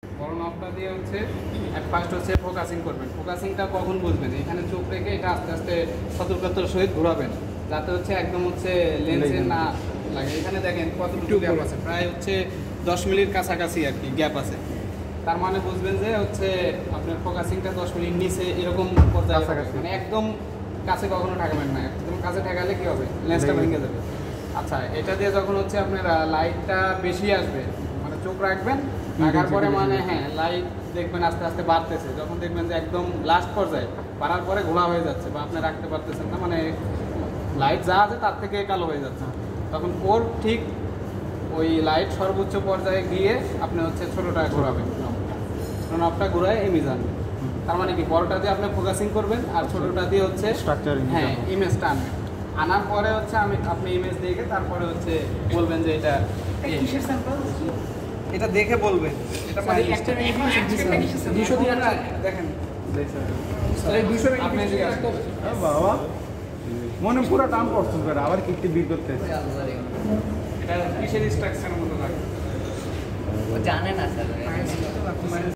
বড় নবটা দিয়ে হচ্ছে ফার্স্ট হচ্ছে ফোকাসিং করবেন। ফোকাসিংটা কখন বুঝবেন, এখানে চোখ রেখে এটা আস্তে আস্তে সতর্কতার সহিত ঘোরাবেন, যাতে হচ্ছে একদম হচ্ছে লেন্সে না লাগে। এখানে দেখেন কতটুকু গ্যাপ আছে, প্রায় হচ্ছে 10 মিলির কাছাকাছি আর কি গ্যাপ আছে। তার মানে বুঝবেন যে হচ্ছে আপনার ফোকাসিংটা 10 মিলির নিচে এরকম পর্যায়ে হবে। মানে একদম কাছে কখনো ঠেকাবেন না, একদম কাছে ঠেকালে কি হবে, লেন্সটা ভেঙে যাবে। আচ্ছা, এটা দিয়ে যখন হচ্ছে আপনার লাইটটা বেশি আসবে, মানে চোখ রাখবেন, রাখার পরে মানে হ্যাঁ লাইট দেখবেন আস্তে আস্তে বাড়তেছে। যখন দেখবেন যে একদম লাস্ট পর্যায়ে বাড়ার পরে ঘোলা হয়ে যাচ্ছে বা আপনি রাখতে পারতেছেন না, মানে লাইট যা আছে তার থেকে কালো হয়ে যাচ্ছে, তখন ওর ঠিক ওই লাইট সর্বোচ্চ পর্যায়ে গিয়ে আপনি হচ্ছে ছোটোটা ঘোরাবেন, ছোটো নবটা ঘোরায় ইমেজ আনবেন। তার মানে কি, বড়টা দিয়ে আপনি ফোকাসিং করবেন আর ছোটোটা দিয়ে হচ্ছে হ্যাঁ ইমেজটা আনবেন। আনার পরে হচ্ছে আপনি ইমেজ দেখে তারপরে হচ্ছে বলবেন যে এটা কিসের স্যাম্পল, এটা দেখে বলবেন। এটা মানে একটা দেখেন আপনি বাবা মনে পুরো টান পড়ছে আবার কি একটু বিল করতে এটা কিসের স্ট্রাকচারের মতো লাগে জানে না স্যার।